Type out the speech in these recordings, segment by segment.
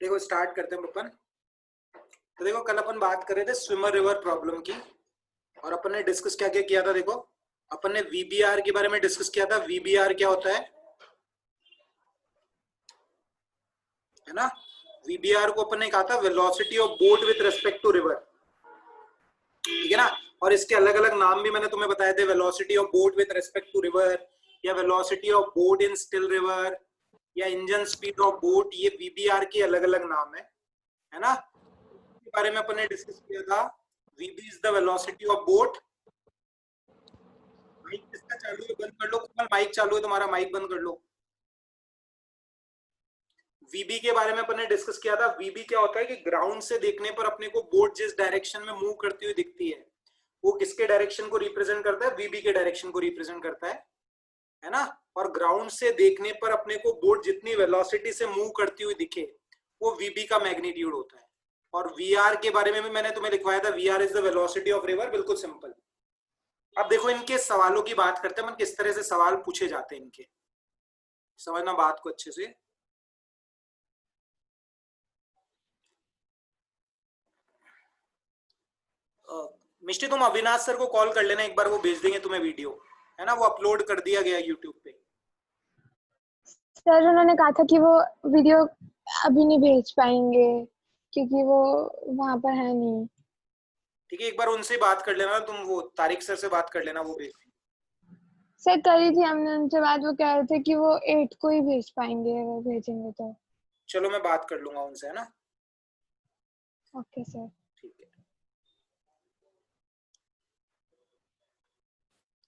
देखो स्टार्ट करते हैं अपन। तो देखो कल अपन बात कर रहे थे स्विमर रिवर प्रॉब्लम की, और अपन ने डिस्कस क्या क्या किया था। देखो अपन ने वीबीआर के बारे में डिस्कस किया था। वीबीआर क्या होता है ना। वीबीआर को अपन ने कहा था velocity of boat with respect to river, ठीक है ना। और इसके अलग अलग नाम भी मैंने तुम्हें बताए थे, velocity of boat with respect to river, या velocity of boat in still river, या इंजन स्पीड ऑफ बोट। ये वीबीआर के अलग अलग नाम है ना। के बारे में अपन ने डिस्कस किया था। VB is the velocity of boat. Mike किसका चालू है बंद कर लो, कमल माइक चालू है तुम्हारा, माइक बंद कर लो। वीबी के बारे में अपन ने डिस्कस किया था। वीबी क्या होता है कि ग्राउंड से देखने पर अपने को बोट जिस डायरेक्शन में मूव करती हुई दिखती है वो किसके डायरेक्शन को रिप्रेजेंट करता है, वीबी के डायरेक्शन को रिप्रेजेंट करता है ना। और ग्राउंड से देखने पर अपने को बोट जितनी वेलोसिटी से मूव करती हुई दिखे वो वीबी का मैग्नीट्यूड होता है। और वीआर के बारे में भी मैंने तुम्हें लिखवाया था, VR is the velocity of river. बिल्कुल सिंपल। अब देखो इनके सवालों की बात करते हैं, किस तरह से सवाल पूछे जाते हैं इनके, समझना बात को अच्छे से। मिष्टी तुम अविनाश सर को कॉल कर लेना एक बार, वो भेज देंगे तुम्हें वीडियो, है ना। वो अपलोड कर दिया गया यूट्यूब पे। सर उन्होंने कहा था कि वो वीडियो अभी नहीं भेज पाएंगे क्योंकि वो वहां पर है नहीं। ठीक है, एक बार उनसे बात कर लेना तुम, वो तारिक सर से बात कर लेना, वो भेज देंगे। सर करी थी हमने उनसे बात, वो कह रहे थे कि वो 8 को ही भेज पाएंगे अगर भेजेंगे तो। चलो मैं बात कर लूंगा उनसे, है ना। Okay sir. ठीक है,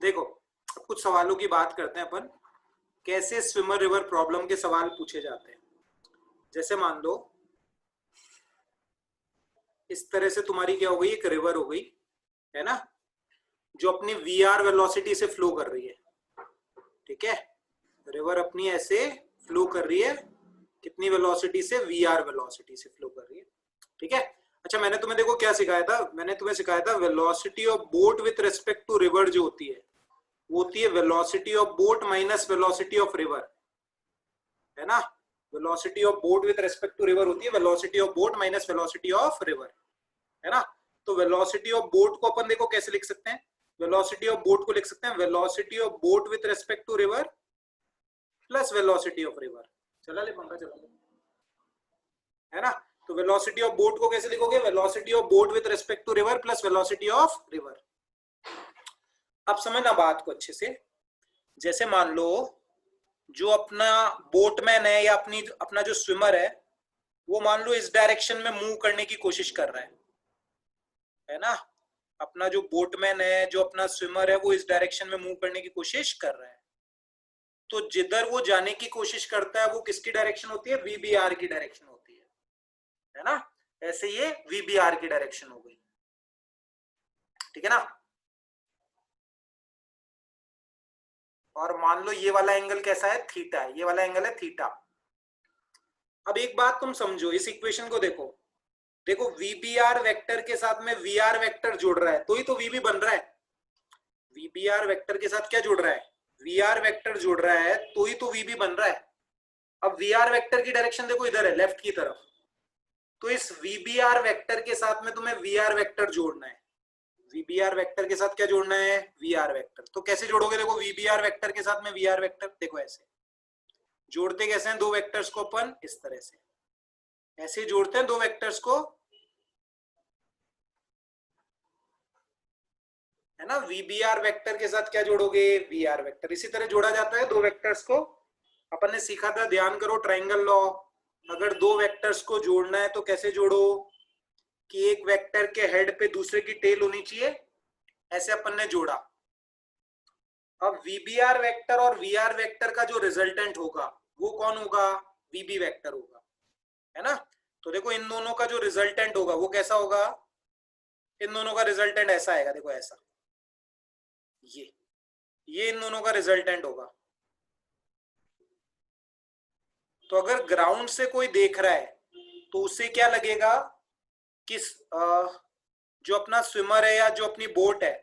देखो अब कुछ सवालों की बात करते हैं अपन, कैसे स्विमर रिवर प्रॉब्लम के सवाल पूछे जाते हैं। जैसे मान लो इस तरह से तुम्हारी क्या हो गई, एक रिवर हो गई, है ना, जो अपनी वीआर वेलोसिटी से फ्लो कर रही है। ठीक है, रिवर अपनी ऐसे फ्लो कर रही है, कितनी वेलोसिटी से, वीआर वेलोसिटी से फ्लो कर रही है। ठीक है। अच्छा मैंने तुम्हें देखो क्या सिखाया था, मैंने तुम्हें सिखाया था velocity of boat with respect to river जो होती है वो होती है velocity of boat minus velocity of river, है ना। Velocity of boat with respect to river होती है velocity of boat minus velocity of river, है ना। तो वेलोसिटी ऑफ बोट को अपन देखो कैसे लिख सकते हैं, वेलोसिटी ऑफ बोट को लिख सकते हैं velocity of boat with respect to river plus velocity of river. चला ले पंखा चला ले, है ना। तो वेलोसिटी ऑफ बोट को कैसे लिखोगे, velocity of boat with respect to river plus velocity of river. अब समझना बात को अच्छे से। जैसे मान लो जो अपना बोटमैन है या अपना जो स्विमर है वो मान लो इस डायरेक्शन में मूव करने की कोशिश कर रहा है ना। अपना जो बोटमैन है, जो अपना स्विमर है, वो इस डायरेक्शन में मूव करने की कोशिश कर रहा है। तो जिधर वो जाने की कोशिश करता है वो किसकी डायरेक्शन होती है, वीबीआर की डायरेक्शन होती है ना। ऐसे ये वीबीआर की डायरेक्शन हो गई, ठीक है ना। और मान लो ये वाला एंगल कैसा है, थीटा है, ये वाला एंगल है थीटा। अब एक बात तुम समझो, इस इक्वेशन को देखो, देखो वीबीआर वेक्टर के साथ में वीआर वेक्टर जुड़ रहा है तो ही तो वीबी बन रहा है। वीबीआर वेक्टर के साथ क्या जुड़ रहा है, वीआर वेक्टर जुड़ रहा है तो ही तो वीबी बन रहा है। अब वीआर वेक्टर की डायरेक्शन देखो इधर है, लेफ्ट की तरफ। तो इस वीबीआर वेक्टर के साथ में तुम्हें वीआर वेक्टर जोड़ना है। वीबीआर वेक्टर के साथ क्या जोड़ना है, वीआर वेक्टर। तो कैसे जोड़ोगे, देखो वीबीआर वेक्टर के साथ में वीआर वेक्टर, देखो ऐसे जोड़ते कैसे हैं दो वेक्टर्स को अपन, इस तरह से ऐसे जोड़ते हैं दो वेक्टर्स को, है ना। वीबीआर वेक्टर के साथ क्या जोड़ोगे, वीआर वेक्टर। इसी तरह जोड़ा जाता है दो वेक्टर्स को। अपन ने सीखा था, ध्यान करो, ट्रायंगल लॉ। अगर दो वेक्टर्स को जोड़ना है तो कैसे जोड़ो, कि एक वेक्टर के हेड पे दूसरे की टेल होनी चाहिए, ऐसे अपन ने जोड़ा। अब वीबीआर वेक्टर और वीआर वेक्टर का जो रिजल्टेंट होगा वो कौन होगा, वीबी वेक्टर होगा, है ना। तो देखो इन दोनों का जो रिजल्टेंट होगा वो कैसा होगा, इन दोनों का रिजल्टेंट ऐसा आएगा, देखो ऐसा, ये इन दोनों का रिजल्टेंट होगा। तो अगर ग्राउंड से कोई देख रहा है तो उसे क्या लगेगा कि जो अपना स्विमर है या जो अपनी बोट है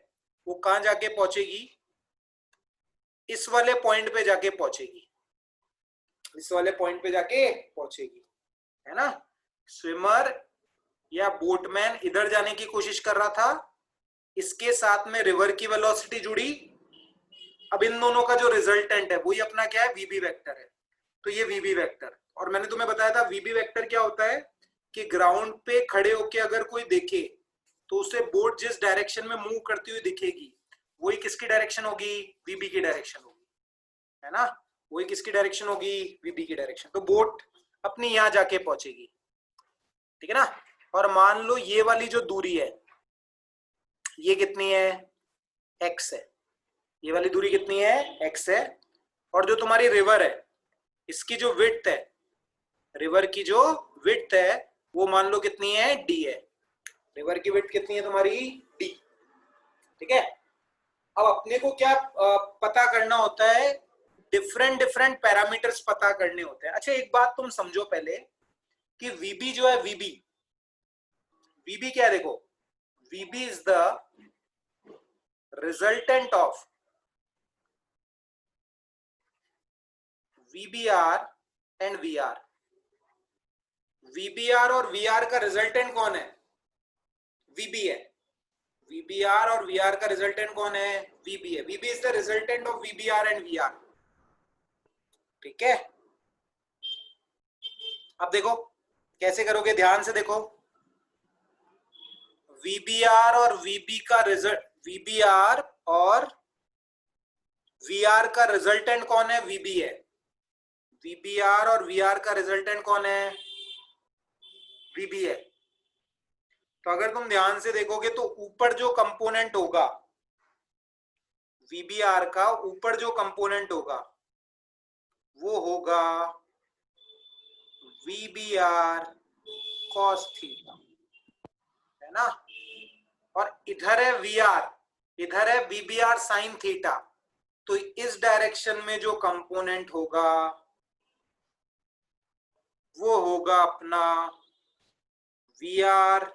वो कहां जाके पहुंचेगी, इस वाले पॉइंट पे जाके पहुंचेगी, इस वाले पॉइंट पे जाके पहुंचेगी, है ना। स्विमर या बोटमैन इधर जाने की कोशिश कर रहा था, इसके साथ में रिवर की वेलोसिटी जुड़ी, अब इन दोनों का जो रिजल्टेंट है वही अपना क्या है, वीबी वेक्टर है। तो ये वीबी वेक्टर, और मैंने तुम्हें बताया था वीबी वेक्टर क्या होता है कि ग्राउंड पे खड़े होके अगर कोई देखे तो उसे बोट जिस डायरेक्शन में मूव करती हुई दिखेगी वही किसकी डायरेक्शन होगी, वीबी की डायरेक्शन होगी, है ना। वही किसकी डायरेक्शन होगी, वीबी की डायरेक्शन। तो बोट अपनी यहां जाके पहुंचेगी, ठीक है ना। और मान लो ये वाली जो दूरी है ये कितनी है, x है, ये वाली दूरी कितनी है, x है। और जो तुम्हारी रिवर है इसकी जो विड्थ है, रिवर की जो विड्थ है वो मान लो कितनी है, d है। रिवर की विड्थ कितनी है तुम्हारी, d, ठीक है। अब अपने को क्या पता करना होता है, डिफरेंट डिफरेंट पैरामीटर्स पता करने होते हैं। अच्छा एक बात तुम समझो पहले कि वीबी जो है, वीबी क्या है, देखो VB is the resultant of VBR and VR। VBR और VR का रिजल्टेंट कौन है, VB है। VBR और VR का रिजल्टेंट कौन है, VB है। VB is the resultant of VBR and VR, ठीक है। अब देखो कैसे करोगे, ध्यान से देखो। VBR और VB का रिजल्ट, VBR और VR का रिजल्टेंट कौन है, VB है। VBR और VR का रिजल्टेंट कौन है, VB है। तो अगर तुम ध्यान से देखोगे तो ऊपर जो कंपोनेंट होगा VBR का, ऊपर जो कंपोनेंट होगा वो होगा VBR cos थीटा, है ना। और इधर है VR, इधर है VBR sin थीटा। तो इस डायरेक्शन में जो कंपोनेंट होगा वो होगा अपना VR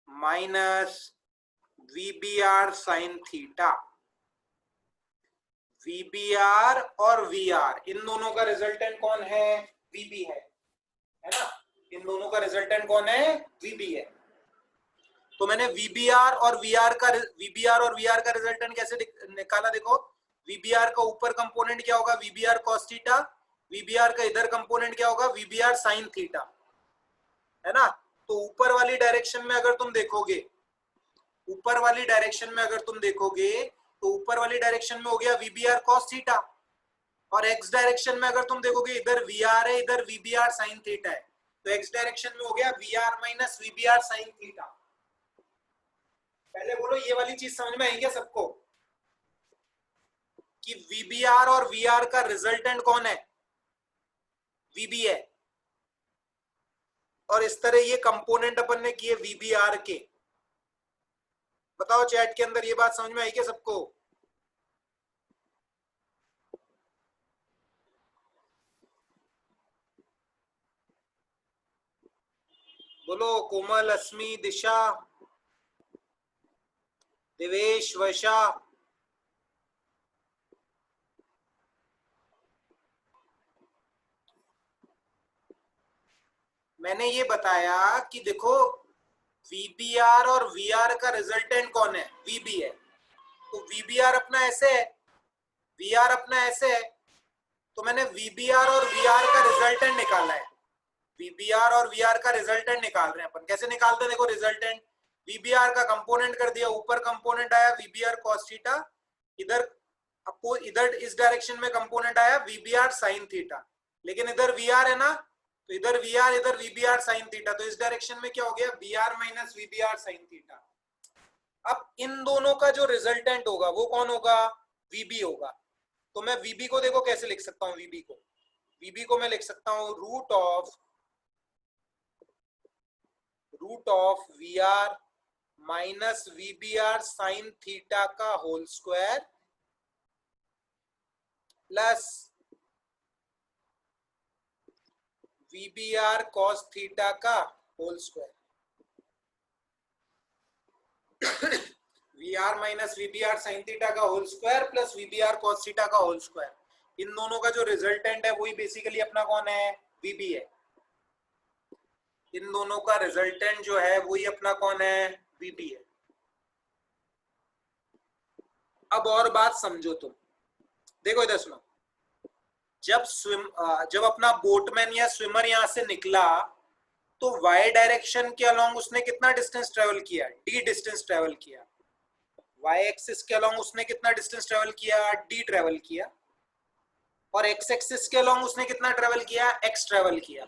minus VBR sin theta. VBR और VR इन दोनों का रिजल्टेंट कौन है, VB है ना। इन दोनों का रिजल्टेंट कौन है, VB है। तो मैंने VBR और VR का रिजल्टेंट कैसे निकाला, देखो VBR का ऊपर कंपोनेंट क्या होगा, VBR cos थीटा। VBR का इधर कंपोनेंट क्या होगा, VBR sin थीटा, है ना। तो ऊपर वाली डायरेक्शन में अगर तुम देखोगे, ऊपर वाली डायरेक्शन में अगर तुम देखोगे तो ऊपर वाली डायरेक्शन में हो गया VBR cos थीटा, और x डायरेक्शन में अगर तुम देखोगे इधर VR है, इधर VBR sin थीटा है। तो x डायरेक्शन में हो गया VR minus VBR sin theta. पहले बोलो ये वाली चीज समझ में आई क्या सबको, कि VBR और VR का रिजल्टेंट कौन है, VB है। और इस तरह ये कंपोनेंट अपन ने किए VBR के। बताओ चैट के अंदर ये बात समझ में आई क्या सबको। बोलो कोमल, अस्मी, दिशा, दिवेश, वर्षा। मैंने ये बताया कि देखो VBR और VR का रिजल्टेंट कौन है, VB है। तो VBR अपना ऐसे है, VR अपना ऐसे है। तो मैंने VBR और VR का रिजल्टेंट निकाला है। VBR और VR का रिजल्टेंट निकाल रहे हैं अपन। कैसे निकालते हैं, देखो रिजल्टेंट VBR का कंपोनेंट कर दिया, ऊपर कंपोनेंट आया VBR cos थीटा, इधर आपको इधर इस डायरेक्शन में कंपोनेंट आया VBR sin थीटा। लेकिन इधर VR है ना, तो इधर VR, इधर VBR sin थीटा। तो इस डायरेक्शन में क्या हो गया, VR minus VBR sin theta. अब इन दोनों का जो रिजल्टेंट होगा वो कौन होगा, VB होगा। तो मैं VB को देखो कैसे लिख सकता हूं, VB को मैं लिख सकता हूं root of VR minus VBR sin theta का whole square plus VBR cos theta का whole square. VR minus VBR sin theta का whole square plus VBR cos theta का होल स्क्वायर। इन दोनों का जो रिजल्टेंट है वही बेसिकली अपना कौन है, VB है। इन दोनों का रिजल्टेंट जो है वही अपना कौन है, वीबी है। अब और बात समझो तुम, देखो इधर सुनो, जब अपना बोटमैन या स्विमर यहां से निकला तो वाई डायरेक्शन के अलोंग उसने कितना डिस्टेंस ट्रेवल किया, डी डिस्टेंस ट्रेवल किया। वाई एक्सिस के अलोंग उसने कितना डिस्टेंस ट्रेवल किया, डी ट्रेवल किया। और एक्स एक्सिस के अलोंग उसने कितना ट्रेवल किया, एक्स ट्रेवल किया।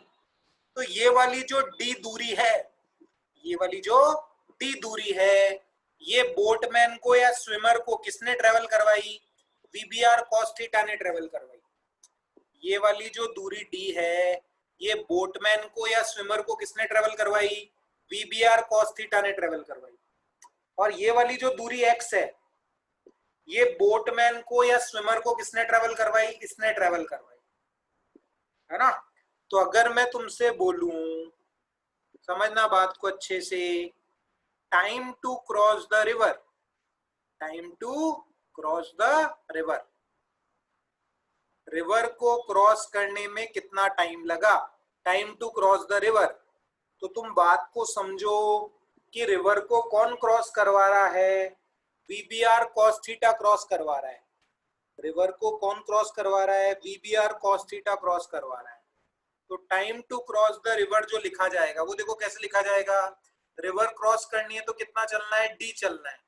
तो ये वाली जो डी दूरी है, ये वाली जो डी दूरी है, ये बोटमैन को या स्विमर को किसने ट्रेवल करवाई, वीबीआर कॉस थीटा ने ट्रेवल करवाई। ये वाली जो दूरी डी है, ये बोटमैन को या स्विमर को किसने ट्रेवल करवाई, वीबीआर कॉस थीटा ने ट्रेवल करवाई। और ये वाली जो दूरी एक्स है, ये बोटमैन को या स्विमर को किसने ट्रेवल करवाई, इसने ट्रेवल करवाई, है ना। तो अगर मैं तुमसे बोलूं, समझना बात को अच्छे से, time to cross the river, time to cross the river, river को क्रॉस करने में कितना टाइम लगा, time to cross the river. तो तुम बात को समझो कि रिवर को कौन क्रॉस करवा रहा है, वीबीआर कॉस थीटा क्रॉस करवा रहा है। रिवर को कौन क्रॉस करवा रहा है, वीबीआर कॉस थीटा क्रॉस करवा रहा है। तो time to cross the river जो लिखा जाएगा वो देखो कैसे लिखा जाएगा, रिवर क्रॉस करनी है तो कितना चलना है, डी चलना है।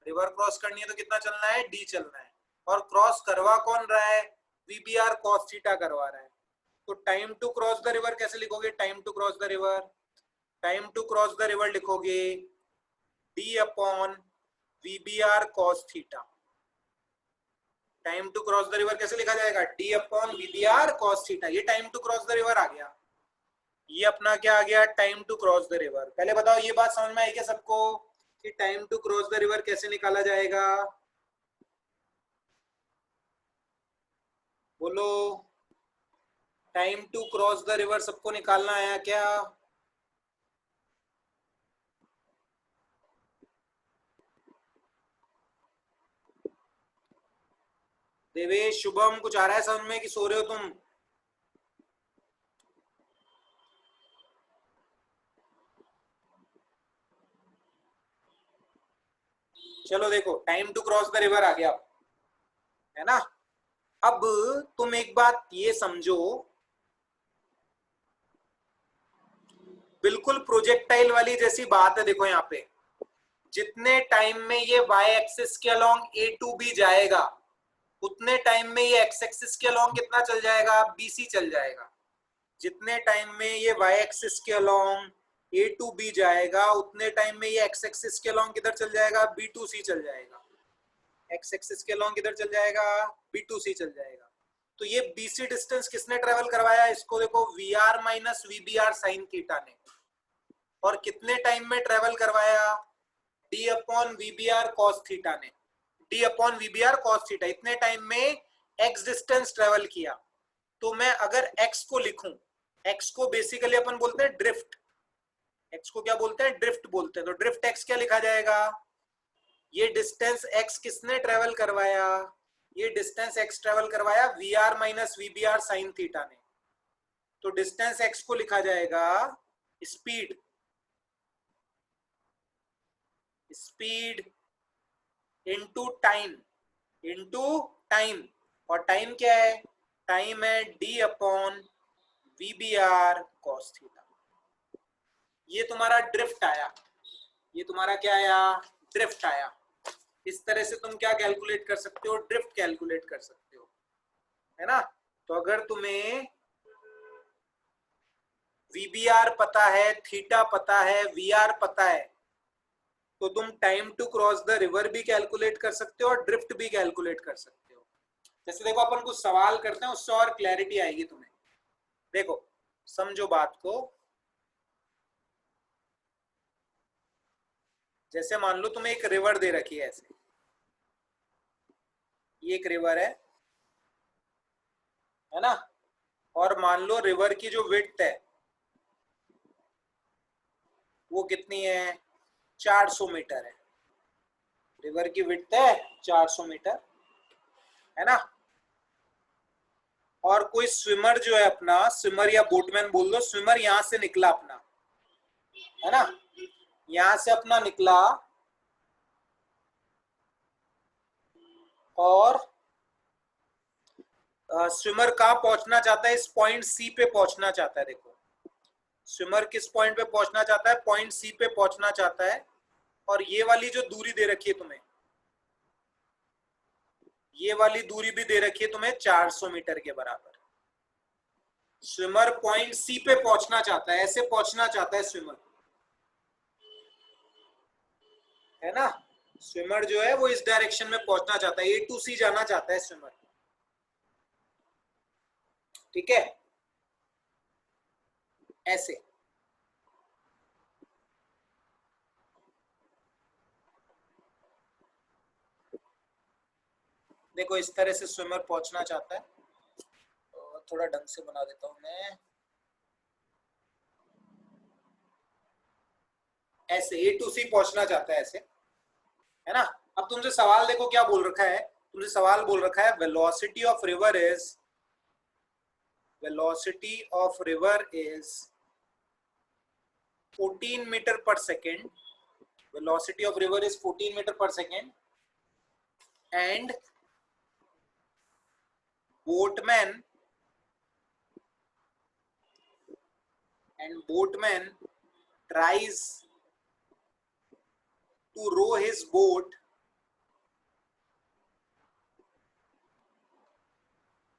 रिवर क्रॉस करनी है तो कितना चलना है, डी चलना है। और क्रॉस करवा कौन रहा है, वीबीआर कॉस थीटा करवा रहा है। तो time to cross the river कैसे लिखोगे, time to cross the river, time to cross the river लिखोगे D upon VBR cos theta. Time to cross the river कैसे लिखा जाएगा, D upon VBR cos theta. ये time to cross the river आ गया, ये अपना क्या आ गया, time to cross the river. पहले बताओ ये बात समझ में आई क्या सबको कि time to cross the river कैसे निकाला जाएगा, बोलो। Time to cross the river सबको निकालना आया क्या, देवेश, शुभम, कुछ आ रहा है समझ में कि सो रहे हो तुम। चलो देखो, time to cross the river आ गया, है ना। अब तुम एक बात ये समझो, बिल्कुल प्रोजेक्टाइल वाली जैसी बात है। देखो यहाँ पे जितने टाइम में ये वाई एक्सिस के अलोंग ए टू बी जाएगा, उतने टाइम में ये एक्स एक्सिस के अलोंग कितना चल जाएगा, बीसी चल जाएगा। जितने टाइम में ये वाई एक्सिस के अलोंग ए टू बी जाएगा, उतने टाइम में ये एक्स एक्सिस के अलोंग किधर चल जाएगा, बी टू सी चल जाएगा। एक्स एक्सिस के अलोंग किधर चल जाएगा, बी टू सी चल जाएगा। तो ये बीसी डिस्टेंस किसने ट्रेवल करवाया, इसको देखो V R minus VBR sine theta ने। और कितने टाइम में ट्रेवल करवाया, D upon VBR cos theta ने, D upon VBR cos theta. इतने टाइम में एक्स डिस्टेंस ट्रेवल किया। तो मैं अगर एक्स को लिखूं, एक्स को बेसिकली अपन बोलते हैं ड्रिफ्ट, एक्स को क्या बोलते हैं, ड्रिफ्ट बोलते हैं। तो ड्रिफ्ट एक्स क्या लिखा जाएगा, ये डिस्टेंस एक्स किसने ट्रेवल करवाया, ये डिस्टेंस एक्स ट्रेवल करवाया V R minus VBR sine theta ने। तो डिस्टेंस एक्स को लिखा जाएगा speed, speed into time, into time. और टाइम क्या है, टाइम है D upon VBR cos theta. ये तुम्हारा ड्रिफ्ट आया, ये तुम्हारा क्या आया, ड्रिफ्ट आया। इस तरह से तुम क्या कैलकुलेट कर सकते हो, ड्रिफ्ट कैलकुलेट कर सकते हो, है ना। तो अगर तुम्हें वीबीआर पता है, थीटा पता है, वीआर पता है, तो तुम time to cross the river भी कैलकुलेट कर सकते हो और ड्रिफ्ट भी कैलकुलेट कर सकते हो। जैसे देखो अपन कुछ सवाल करते हैं, उससे और क्लैरिटी आएगी तुम्हें। देखो समझो बात को, जैसे मान लो तुम्हें एक रिवर दे रखी है ऐसे, ये एक रिवर है ना। और मान लो रिवर की जो विड्थ है वो कितनी है, 400 मीटर है। रिवर की विड्थ है 400 मीटर, है ना। और कोई स्विमर जो है अपना, स्विमर या बोटमैन बोल दो, स्विमर यहां से निकला अपना, है ना। यहां से अपना निकला और स्विमर कहाँ पहुंचना चाहता है, इस पॉइंट सी पे पहुंचना चाहता है। देखो स्विमर किस पॉइंट पे पहुंचना चाहता है, पॉइंट सी पे पहुंचना चाहता है। और ये वाली जो दूरी दे रखी है तुम्हें, ये वाली दूरी भी दे रखी है तुम्हें 400 मीटर के बराबर। स्विमर पॉइंट सी पे पहुंचना चाहता है, ऐसे पहुंचना चाहता है स्विमर, है ना। स्विमर जो है वो इस डायरेक्शन में पहुंचना चाहता है, ए टू सी जाना चाहता है स्विमर, ठीक है, ऐसे। देखो इस तरह से स्विमर पहुंचना चाहता है, तो थोड़ा ढंग से बना देता हूं मैं, ऐसे ए टू सी पहुंचना चाहता है ऐसे, है ना। अब तुमसे सवाल देखो क्या बोल रखा है, तुमसे सवाल बोल रखा है velocity of river is, velocity of river is 14 meter per second, velocity of river is 14 meter per second, and boatman tries to row his boat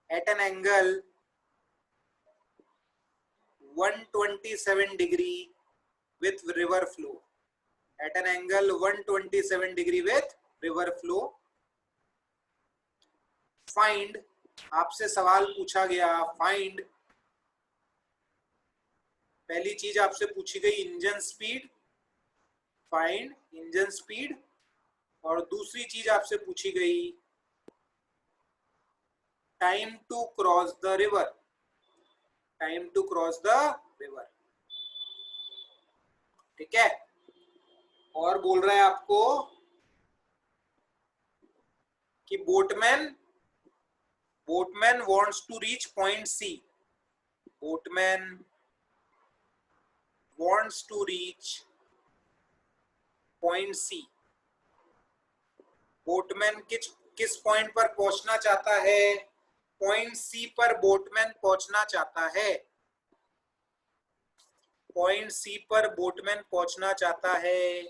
at an angle 127 degree with river flow, at an angle 127 degree with river flow. Find, आपसे सवाल पूछा गया, find, पहली चीज आपसे पूछी गई engine speed, find engine speed, और दूसरी चीज आपसे पूछी गई time to cross the river, time to cross the river, ठीक है। और बोल रहा है आपको कि boatman wants to reach point C, boatman wants to reach point C, boatman किस पॉइंट पर पहुंचना चाहता है, पॉइंट सी पर बोटमैन पहुंचना चाहता है, पॉइंट सी पर बोटमैन पहुंचना चाहता है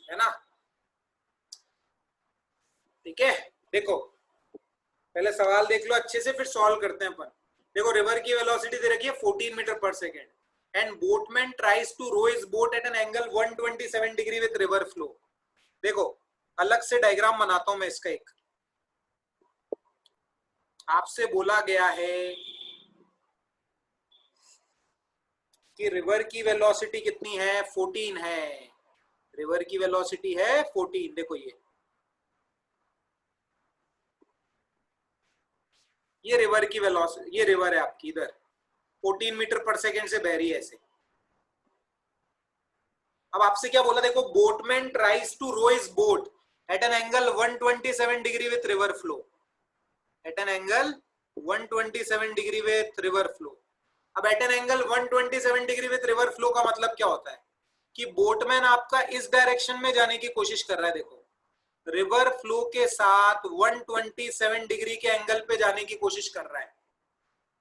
ना, ठीक है। देखो पहले सवाल देख लो अच्छे से, फिर सॉल्व करते हैं अपन। देखो रिवर की वेलोसिटी दे रखी है 14 metre per second, and boatman tries to row his boat at an angle 127 degree with river flow. देखो अलग से डायग्राम बनाता हूं मैं इसका एक, आपसे बोला गया है कि रिवर की वेलोसिटी कितनी है, 14 है, रिवर की वेलोसिटी है 14। देखो ये रिवर की वेलोसिटी, ये रिवर है आपकी इधर 14 मीटर पर सेकेंड से बह रही है ऐसे। अब आपसे क्या बोला, देखो boatman tries to row his boat at an angle 127 degree with river flow, at an angle 127 degree with river flow. अब at an angle 127 degree with river flow का मतलब क्या होता है कि बोटमैन आपका इस डायरेक्शन में जाने की कोशिश कर रहा है, देखो रिवर फ्लो के साथ 127 डिग्री के एंगल पे जाने की कोशिश कर रहा है,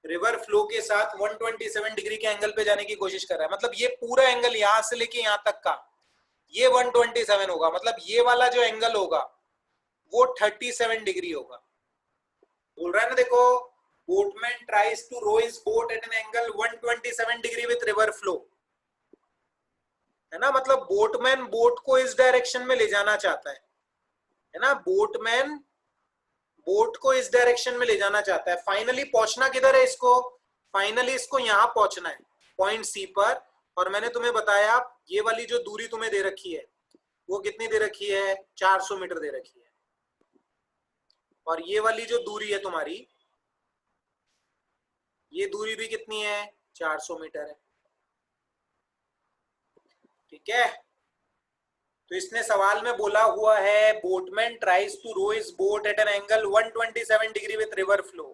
रिवर फ्लो के साथ 127 डिग्री के एंगल पे जाने की कोशिश कर रहा है। मतलब ये पूरा एंगल यहां से लेके यहां तक का ये 127 होगा, मतलब ये वाला जो एंगल होगा वो 37 डिग्री होगा। बोल रहा है ना, देखो boatman tries to row his boat at an angle 127 degree with river flow, है ना। मतलब बोटमैन बोट को इस डायरेक्शन में ले जाना चाहता है ना, बोटमैन बोट को इस डायरेक्शन में ले जाना चाहता है। फाइनली पहुंचना किधर है इसको, फाइनली इसको यहां पहुंचना है पॉइंट सी पर। और मैंने तुम्हें बताया ये वाली जो दूरी तुम्हें दे रखी है वो कितनी दे रखी है, 400 मीटर दे रखी है, और ये वाली जो दूरी है तुम्हारी, ये दूरी भी कितनी है, 400 मीटर है, ठीक है। तो इसने सवाल में बोला हुआ है boatman tries to row his boat at an angle 127 degree with river flow,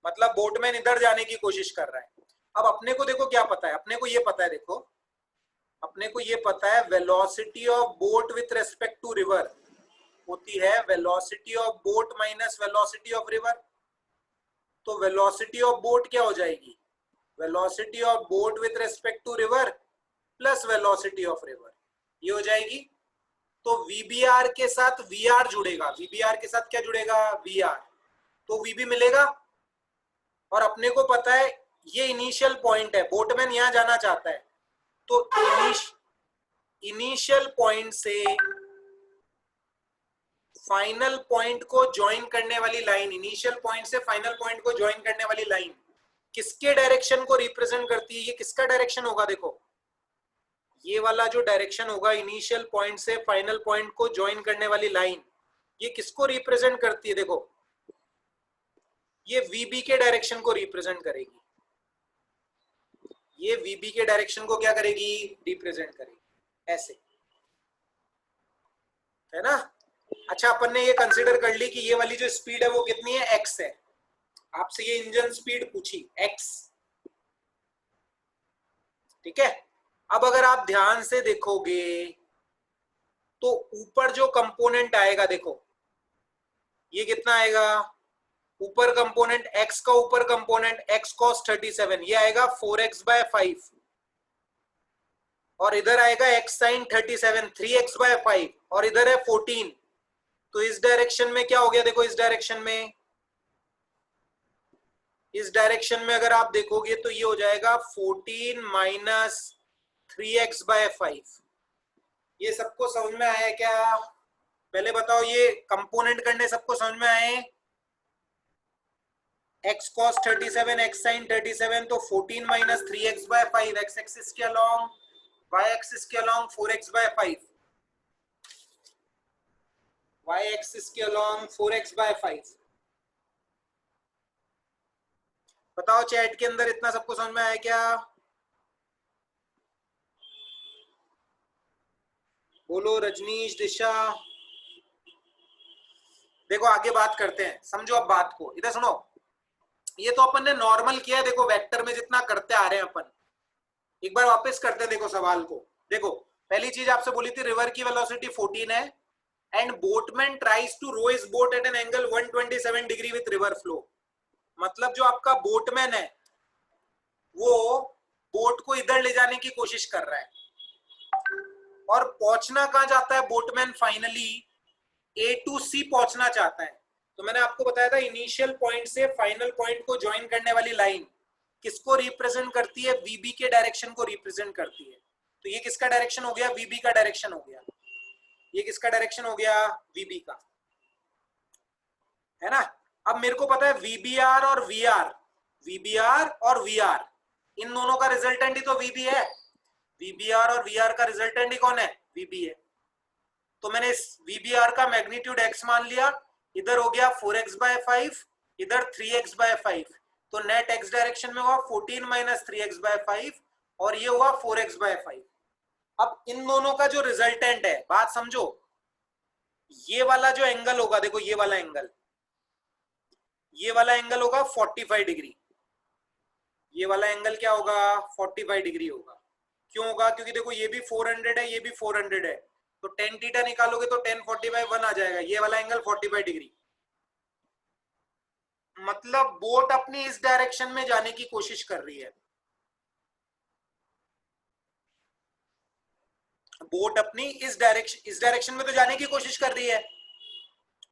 मतलब बोटमैन इधर जाने की कोशिश कर रहा है। अब अपने को देखो क्या पता है, अपने को ये पता है, देखो अपने को ये पता है velocity of boat with respect to river होती है velocity of boat minus velocity of river. तो वेलोसिटी ऑफ बोट क्या हो जाएगी, velocity of boat with respect to river plus velocity of river, ये हो जाएगी। तो VBR के साथ VR जुड़ेगा, VBR के साथ क्या जुड़ेगा, VR, तो VB मिलेगा। और अपने को पता है ये इनिशियल पॉइंट है, बोटमैन यहां जाना चाहता है, तो इनिशियल पॉइंट से फाइनल पॉइंट को ज्वाइन करने वाली लाइन, इनिशियल पॉइंट से फाइनल पॉइंट को ज्वाइन करने वाली लाइन किसके डायरेक्शन को रिप्रेजेंट करती है, ये किसका डायरेक्शन होगा, देखो ये वाला जो डायरेक्शन होगा इनिशियल पॉइंट से फाइनल पॉइंट को ज्वाइन करने वाली लाइन, ये किसको रिप्रेजेंट करती है, देखो ये VB के डायरेक्शन को रिप्रेजेंट करेगी, ये VB के डायरेक्शन को क्या करेगी, रिप्रेजेंट करेगी, ऐसे, है ना। अच्छा अपन ने ये कंसीडर कर ली कि ये वाली जो स्पीड है वो कितनी है, x है। आपसे ये इंजन स्पीड पूछी x, ठीक है। अब अगर आप ध्यान से देखोगे तो ऊपर जो कंपोनेंट आएगा, देखो ये कितना आएगा, ऊपर कंपोनेंट x का ऊपर कंपोनेंट x cos 37, ये आएगा 4x/5, और इधर आएगा x sin 37 3x/5, और इधर है 14। तो इस डायरेक्शन में क्या हो गया, देखो इस डायरेक्शन में अगर आप देखोगे तो ये हो जाएगा 14 माइनस 3x/5। ये सबको समझ में आया क्या, पहले बताओ, ये कंपोनेंट करने सबको समझ में आए, x cos 37 x sin 37, तो 14 माइनस 3x/5, x एक्सिस के अलोंग, y एक्सिस के अलोंग 4x/5, y एक्सिस के अलोंग 4x/5। बताओ चैट के अंदर इतना सबको समझ में आया क्या, बोलो रजनीश, दिशा। देखो आगे बात करते हैं, समझो अब बात को, इधर सुनो। ये तो अपन ने नॉर्मल किया है, देखो वेक्टर में जितना करते आ रहे हैं अपन, एक बार वापस करते हैं, देखो सवाल को। देखो पहली चीज आपसे बोली थी रिवर की वेलोसिटी 14 है and boatman tries to row his boat at an angle 127 degree with river flow. मतलब जो आपका बोटमैन है वो बोट को इधर ले जाने की कोशिश कर रहा है, और पहुंचना कहां जाता है boatman, finally A to C पहुंचना चाहता है। तो मैंने आपको बताया था इनिशियल पॉइंट से फाइनल पॉइंट को ज्वाइन करने वाली लाइन किसको रिप्रेजेंट करती है, VB के डायरेक्शन को रिप्रेजेंट करती है। तो ये किसका डायरेक्शन हो गया, VB का डायरेक्शन हो गया, ये किसका डायरेक्शन हो गया, VB का, है ना। अब मेरे को पता है VBR और VR, VBR और VR इन दोनों का रिजल्टेंट ही तो VB है, VBR और VR का रिजल्टेंट ही कौन है, VB है। तो मैंने इस VBR का मैग्नीट्यूड x मान लिया, इधर हो गया 4x/5, इधर 3x/5, तो नेट x डायरेक्शन में हुआ 14 माइनस 3x/5, और ये हुआ 4x/5। अब इन दोनों का जो रिजल्टेंट है, बात समझो, ये वाला जो एंगल होगा, देखो ये वाला एंगल होगा 45 डिग्री, ये वाला एंगल क्या होगा, 45 डिग्री होगा। क्यों होगा, क्योंकि देखो ये भी 400 है, ये भी 400 है, तो tan थीटा निकालोगे तो tan 45 आ जाएगा, ये वाला एंगल 45 डिग्री। मतलब बोट अपनी इस डायरेक्शन में जाने की कोशिश कर रही है, बोट अपनी इस डायरेक्शन में तो जाने की कोशिश कर रही है,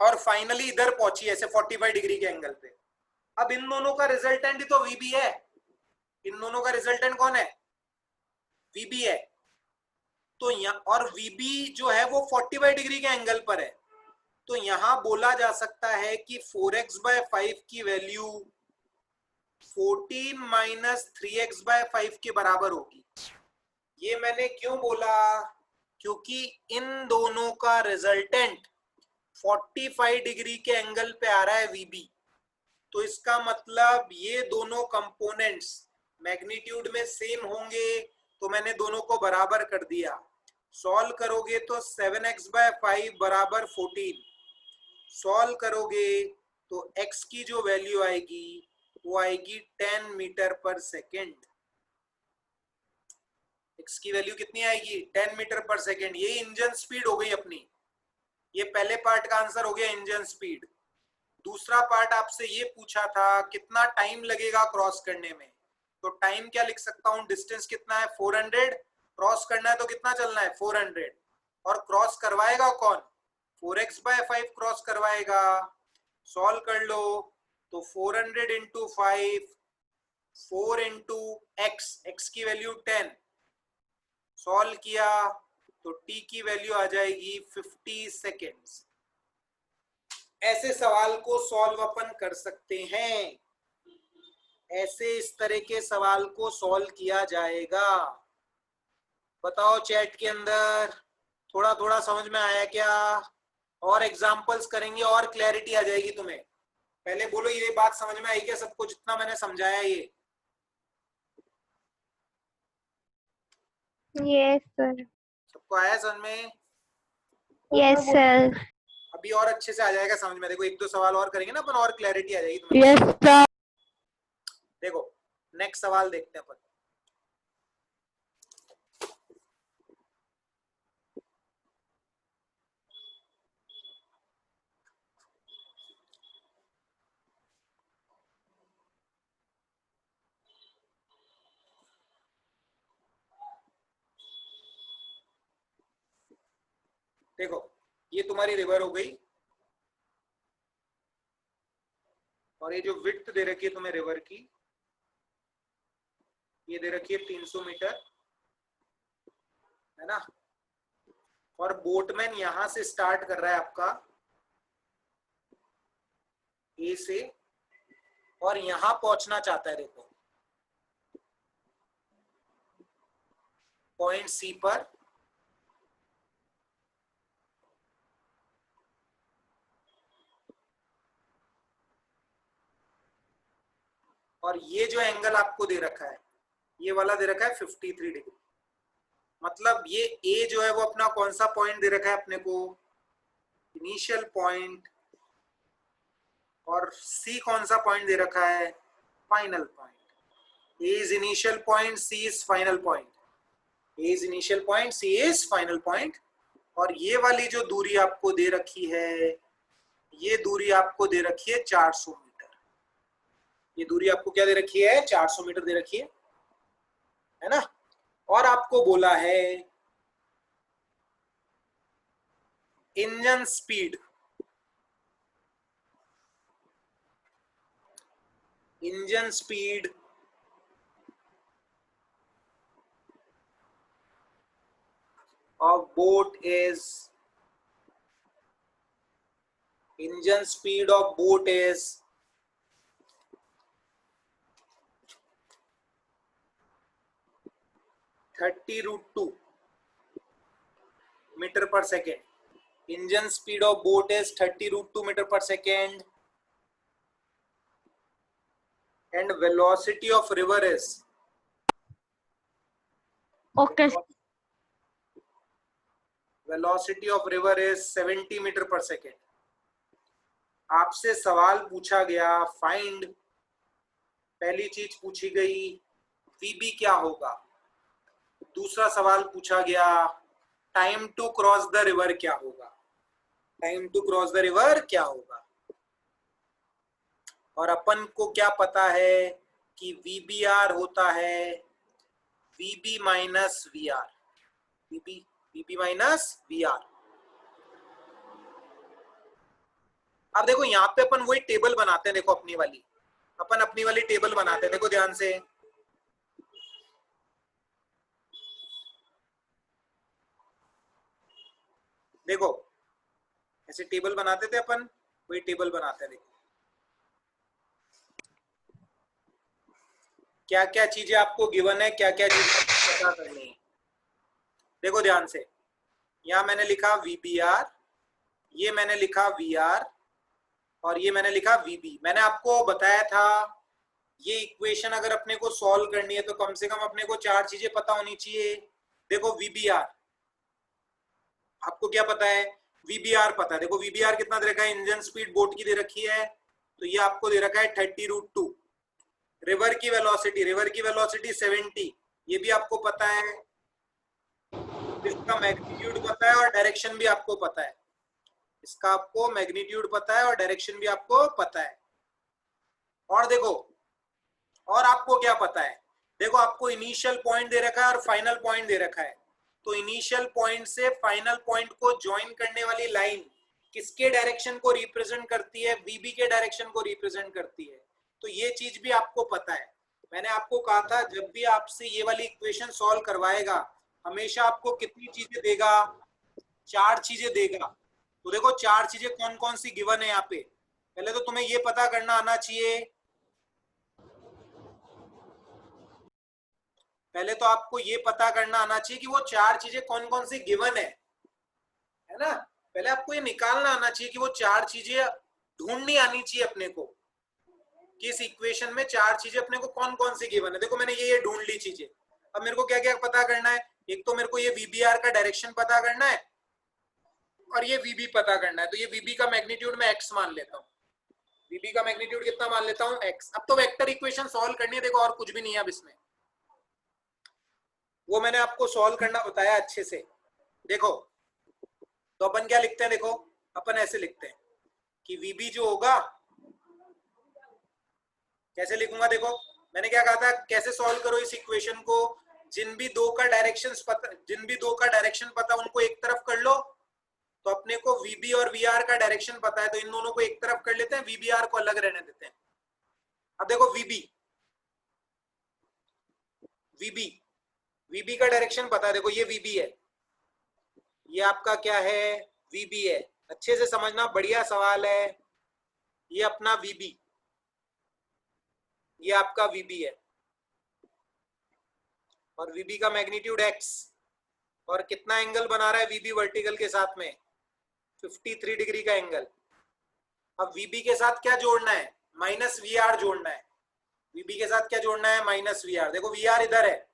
और फाइनली इधर पहुंची ऐसे 45 डिग्री के एंगल पे। अब इन दोनों का रिजल्टेंट ही तो VB है, इन दोनों का रिजल्टेंट कौन है, VB है। तो यहाँ और VB जो है वो 45 डिग्री के एंगल पर है, तो यहां बोला जा सकता है कि 4x/5 की वैल्यू 14 माइनस 3x/5 के बराबर होगी। ये मैंने क्यों बोला, क्योंकि इन दोनों का रिजल्टेंट 45 डिग्री के एंगल पे आ रहा है VB। तो इसका मतलब ये दोनों कंपोनेंट्स मैग्नीट्यूड में सेम होंगे, तो मैंने दोनों को बराबर कर दिया। सॉल्व करोगे तो 7x/5 बराबर 14, सॉल्व करोगे तो x की जो वैल्यू आएगी वो आएगी 10 मीटर पर सेकेंड। x की वैल्यू कितनी आएगी 10 मीटर पर सेकेंड। ये इंजन स्पीड हो गई अपनी। ये पहले पार्ट का आंसर हो गया इंजन स्पीड। दूसरा पार्ट आपसे ये पूछा था कितना टाइम लगेगा क्रॉस करने में, तो टाइम क्या लिख सकता हूं, डिस्टेंस कितना है 400, क्रॉस करना है तो कितना चलना है 400, और क्रॉस करवाएगा कौन 4x/5 क्रॉस करवाएगा। सॉल्व कर लो तो 400 इंटू 5, 4 इंटू x की वैल्यू 10, सॉल्व किया तो t की वैल्यू आ जाएगी 50 सेकेंड्स। ऐसे सवाल को सॉल्व अपन कर सकते हैं, ऐसे इस तरह के सवाल को सॉल्व किया जाएगा। बताओ चैट के अंदर थोड़ा थोड़ा समझ में आया क्या? और एग्जांपल्स करेंगे और क्लैरिटी आ जाएगी तुम्हें। पहले बोलो ये बात समझ में आई क्या सबको, जितना मैंने समझाया ये? Yes sir. सबको आया समझ में? Yes sir. अभी और अच्छे से आ जाएगा समझ में। देखो एक दो सवाल और करेंगे ना अपन, और क्लैरिटी आ जाएगी तुम्हें। Yes sir. देखो नेक्स्ट सवाल देखते हैं अपन। देखो ये तुम्हारी रिवर हो गई, और ये जो विड्थ दे रखी है तुम्हें रिवर की, ये दे रखी है 300 मीटर, है ना। और बोटमैन यहां से स्टार्ट कर रहा है आपका ए से, और यहां पहुंचना चाहता है देखो पॉइंट सी पर। और ये जो एंगल आपको दे रखा है, ये वाला दे रखा है 53 डिग्री। मतलब ये ए जो है वो अपना कौन सा पॉइंट दे रखा है अपने को, इनिशियल पॉइंट, और सी कौन सा पॉइंट दे रखा है, final point. A is initial point, C is final point. A is initial point, C is final point. और ये वाली जो दूरी आपको दे रखी है, ये दूरी आपको दे रखी है 400 मीटर। ये दूरी आपको क्या दे रखी है, 400 मीटर दे रखी है ना। और आपको बोला है engine speed, engine speed of boat is, engine speed of boat is 30√2 meter per second. Engine speed of boat is 30√2 meter per second, and velocity of river is, okay velocity of river is 70 meter per second. आपसे सवाल पूछा गया find, पहली चीज पूछी गई वीबी क्या होगा, दूसरा सवाल पूछा गया time to cross the river क्या होगा, time to cross the river क्या होगा। और अपन को क्या पता है कि वीबीआर होता है VB minus VR, VB minus VR. अब देखो यहाँ पे अपन वही टेबल बनाते हैं, देखो अपनी वाली, अपन अपनी वाली टेबल बनाते हैं, देखो ध्यान से। देखो ऐसे टेबल बनाते थे अपन, वही टेबल बनाते हैं। देखो क्या क्या चीजें आपको गिवन है, क्या क्या चीजें पता करनी है। देखो ध्यान से, यहाँ मैंने लिखा वीबीआर, ये मैंने लिखा वीआर, और ये मैंने लिखा वीबी। मैंने आपको बताया था ये इक्वेशन अगर अपने को सॉल्व करनी है तो कम से कम अपने को 4 चीजें पता होनी चाहिए। देखो वीबीआर आपको क्या पता है, वीबीआर पता है। देखो वीबीआर कितना दे रखा है, इंजन स्पीड बोट की दे रखी है, तो ये आपको दे रखा है 30√2। रिवर की वेलोसिटी 70, ये भी आपको पता है। इसका मैग्नीट्यूड पता है और डायरेक्शन भी आपको पता है। इसका आपको मैग्नीट्यूड पता है और डायरेक्शन भी आपको पता है। और देखो, और आपको क्या पता है, देखो आपको इनिशियल पॉइंट दे रखा है और फाइनल पॉइंट दे रखा है। तो इनिशियल पॉइंट से फाइनल पॉइंट को ज्वाइन करने वाली लाइन किसके डायरेक्शन को रिप्रेजेंट करती है? वीबी के डायरेक्शन को रिप्रेजेंट करती है। तो ये चीज भी आपको पता है। मैंने आपको कहा था जब भी आपसे ये वाली इक्वेशन सॉल्व करवाएगा हमेशा आपको कितनी चीजें देगा? 4 चीजें देगा। तो देखो 4 चीजें कौन कौन सी गिवन है यहाँ पे। पहले तो तुम्हें ये पता करना आना चाहिए, पहले तो आपको ये पता करना आना चाहिए कि वो 4 चीजें कौन कौन सी गिवन है ना। पहले आपको ये निकालना आना चाहिए कि वो 4 चीजें ढूंढनी आनी चाहिए अपने को कि इस इक्वेशन में 4 चीजें अपने को कौन कौन सी गिवन है। देखो मैंने ये ढूंढ ली चीजें। अब मेरे को क्या क्या पता करना है? एक तो मेरे को ये वीबीआर का डायरेक्शन पता करना है और ये वीबी पता करना है। तो ये वीबी का मैग्नीट्यूड मैं एक्स मान लेता हूँ। वीबी का मैग्नीट्यूड कितना मान लेता हूँ? एक्स। अब तो वेक्टर इक्वेशन सॉल्व करनी है, देखो और कुछ भी नहीं है अब इसमें, वो मैंने आपको सॉल्व करना बताया अच्छे से। देखो तो अपन क्या लिखते हैं, देखो अपन ऐसे लिखते हैं कि वीबी जो होगा, कैसे लिखूंगा देखो, मैंने क्या कहा था कैसे सॉल्व करो इस इक्वेशन को? जिन भी दो का डायरेक्शन पता उनको एक तरफ कर लो। तो अपने को वीबी और वीआर का डायरेक्शन पता है तो इन दोनों को एक तरफ कर लेते हैं, वीबीआर को अलग रहने देते हैं। अब देखो वीबी का डायरेक्शन पता है, देखो ये वीबी है, ये आपका क्या है? वीबी है। अच्छे से समझना, बढ़िया सवाल है। ये अपना वीबी, ये आपका वीबी है और वीबी का मैग्नीट्यूड एक्स। और कितना एंगल बना रहा है वीबी वर्टिकल के साथ में? 53 डिग्री का एंगल। अब वीबी के साथ क्या जोड़ना है? माइनस वीआर जोड़ना है। वीबी के साथ क्या जोड़ना है? Minus VR. देखो वीआर इधर है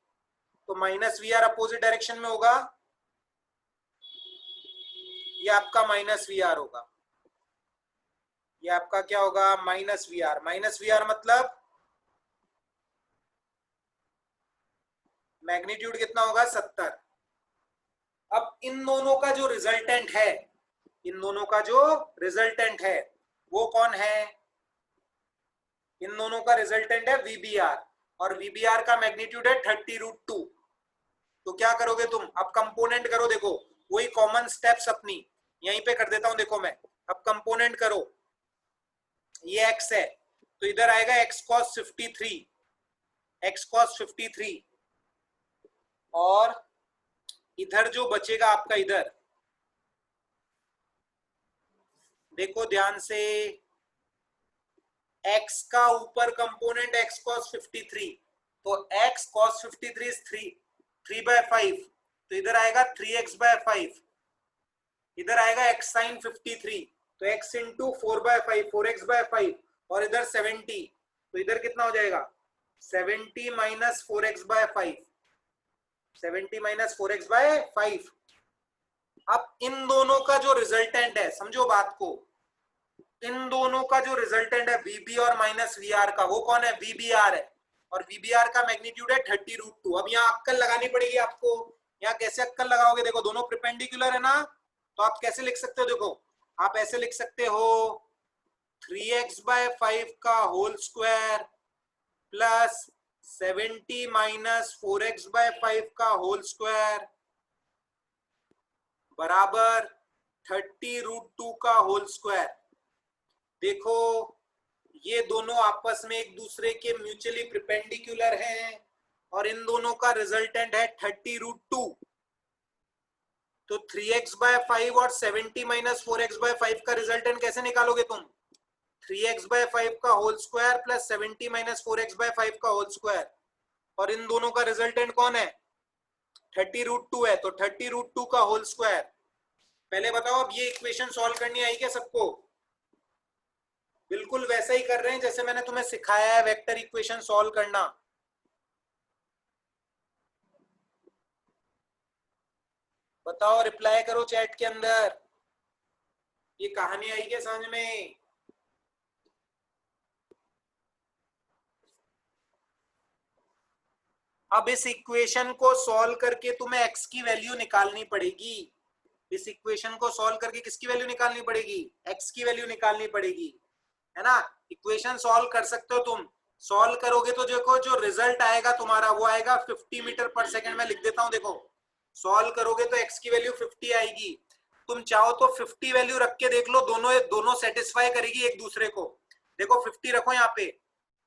तो माइनस वीआर अपोजिट डायरेक्शन में होगा, ये आपका माइनस वीआर होगा। ये आपका क्या होगा? Minus VR. माइनस वीआर मतलब मैग्नीट्यूड कितना होगा? 70। अब इन दोनों का जो रिजल्टेंट है, इन दोनों का जो रिजल्टेंट है वो कौन है? इन दोनों का रिजल्टेंट है वीबीआर और वीबीआर का मैग्नीट्यूड है 30√2। तो क्या करोगे तुम? अब कंपोनेंट करो, देखो वही कॉमन स्टेप्स अपनी यहीं पे कर देता हूं। देखो मैं अब कंपोनेंट करो, ये x है तो इधर आएगा x cos 53, x cos 53 और इधर जो बचेगा आपका, इधर देखो ध्यान से, x का ऊपर कंपोनेंट x cos 53, तो x cos 53 is 3/5, तो इधर आएगा 3x/5, इधर आएगा x sin 53 तो x इंटू 4/5 4x/5 और इधर 70 तो इधर कितना हो जाएगा? 70 माइनस 4x/5, 70 माइनस 4x/5। अब इन दोनों का जो रिजल्टेंट है, समझो बात को, इन दोनों का जो रिजल्टेंट है वीबी और माइनस वीआर का, वो कौन है? वीबीआर है और वीबीआर का मैग्नीट्यूड है 30√2। अब यहाँ अक्कल लगानी पड़ेगी आपको। यहाँ कैसे अक्कल लगाओगे? देखो दोनों परपेंडिकुलर है ना, तो आप कैसे लिख सकते हो? देखो आप ऐसे लिख सकते हो 3x/5 का whole square plus 70 minus 4x/5 का होल स्क्वायर बराबर 30√2 का होल स्क्वायर। देखो ये दोनों आपस में एक दूसरे के म्यूचुअली परपेंडिकुलर हैं और इन दोनों का रिजल्टेंट है 30√2। तो 3x/5 और 70 माइनस 4x/5 का रिजल्टेंट कैसे निकालोगे तुम? 3x/5 का whole square plus 70 minus 4x/5 का होल स्क्वायर और इन दोनों का रिजल्टेंट कौन है? 30√2 है, तो 30√2 का होल स्क्वायर। पहले बताओ अब ये इक्वेशन सॉल्व करनी आई क्या सबको? बिल्कुल वैसा ही कर रहे हैं जैसे मैंने तुम्हें सिखाया है वेक्टर इक्वेशन सॉल्व करना। बताओ, रिप्लाई करो चैट के अंदर, ये कहानी आई क्या समझ में? अब इस इक्वेशन को सॉल्व करके तुम्हें x की वैल्यू निकालनी पड़ेगी। इस इक्वेशन को सॉल्व करके किसकी वैल्यू निकालनी पड़ेगी? x की वैल्यू निकालनी पड़ेगी, है ना। इक्वेशन सॉल्व कर सकते हो तुम, सॉल्व करोगे तो देखो जो रिजल्ट आएगा तुम्हारा वो आएगा 50 मीटर पर सेकंड। मैं लिख देता हूं, देखो सॉल्व करोगे तो x की वैल्यू 50 आएगी। तुम चाहो तो 50 वैल्यू रख के देख लो, दोनों सेटिस्फाई करेगी एक दूसरे को। देखो 50 रखो यहाँ पे,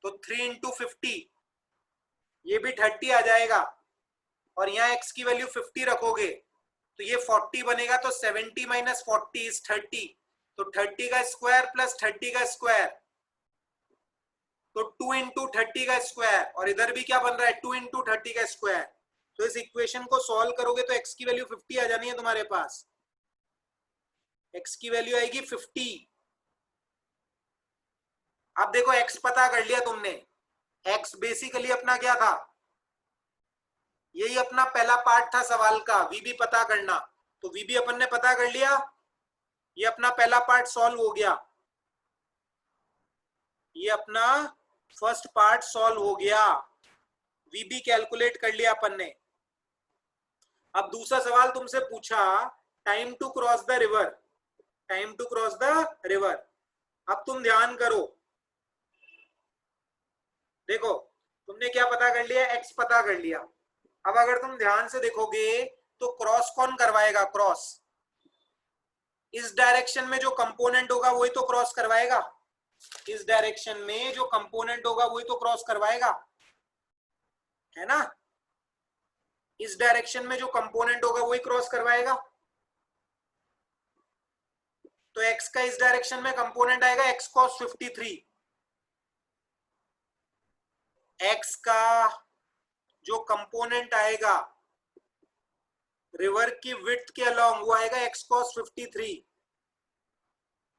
तो 3 इंटू 50 ये भी 30 आ जाएगा, और यहाँ x की वैल्यू 50 रखोगे तो ये 40 बनेगा, तो 70 माइनस 40 इज 30, तो 30 का स्क्वायर प्लस 30 का स्क्वायर, तो 2 इंटू 30 का स्क्वायर, और इधर भी क्या बन रहा है 2 इंटू 30 का स्क्वायर। तो इस इक्वेशन को सॉल्व करोगे तो x की वैल्यू 50 आ जानी है तुम्हारे पास। x की वैल्यू आएगी 50। अब देखो x पता कर लिया तुमने, x बेसिकली अपना क्या था, यही अपना पहला पार्ट था सवाल का, v भी पता करना। तो v भी अपन ने पता कर लिया, ये अपना पहला पार्ट सॉल्व हो गया, ये अपना फर्स्ट पार्ट सॉल्व हो गया, v भी कैलकुलेट कर लिया अपन ने। अब दूसरा सवाल तुमसे पूछा, time to cross the river, time to cross the river. अब तुम ध्यान करो, देखो तुमने क्या पता कर लिया, x पता कर लिया। अब अगर तुम ध्यान से देखोगे तो क्रॉस कौन करवाएगा, क्रॉस इस डायरेक्शन में जो कंपोनेंट होगा वही तो क्रॉस करवाएगा, इस डायरेक्शन में जो कंपोनेंट होगा वही तो क्रॉस करवाएगा, है ना। इस डायरेक्शन में जो कंपोनेंट होगा वही क्रॉस करवाएगा। तो x का इस डायरेक्शन में कंपोनेंट आएगा x cos 53, x का जो कंपोनेंट आएगा रिवर की विड्थ के अलोंग वो आएगा x cos 53।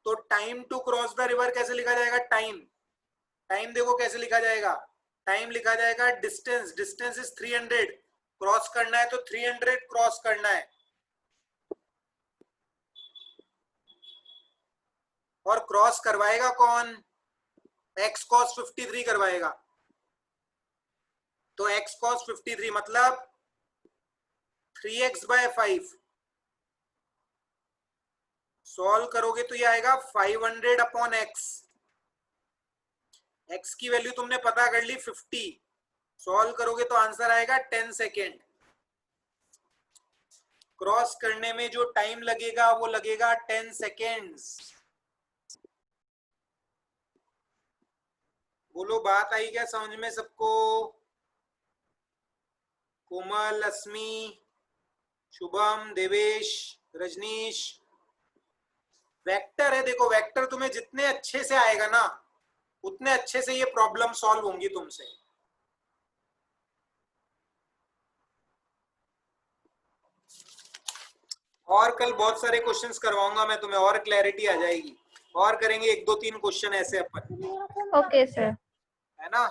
तो time to cross the river कैसे लिखा जाएगा, टाइम, टाइम देखो कैसे लिखा जाएगा, टाइम लिखा जाएगा डिस्टेंस, डिस्टेंस इज 300, क्रॉस करना है तो 300 क्रॉस करना है, और क्रॉस करवाएगा कौन, x cos 53 करवाएगा। तो x cos 53 मतलब 3x/5, सॉल्व करोगे तो ये आएगा 500/x। x की वैल्यू तुमने पता कर ली 50, सॉल्व करोगे तो आंसर आएगा 10 सेकेंड। क्रॉस करने में जो टाइम लगेगा वो लगेगा 10 सेकेंड्स। बोलो बात आई क्या समझ में सबको? कोमल, अस्मी, शुभम, देवेश, रजनीश, वेक्टर है, देखो वेक्टर तुम्हें जितने अच्छे से आएगा ना उतने अच्छे से ये प्रॉब्लम सॉल्व होंगी तुमसे। और कल बहुत सारे क्वेश्चंस करवाऊंगा मैं तुम्हें, और क्लैरिटी आ जाएगी, और करेंगे 1-2-3 क्वेश्चन ऐसे अपन, ओके सर। है ना।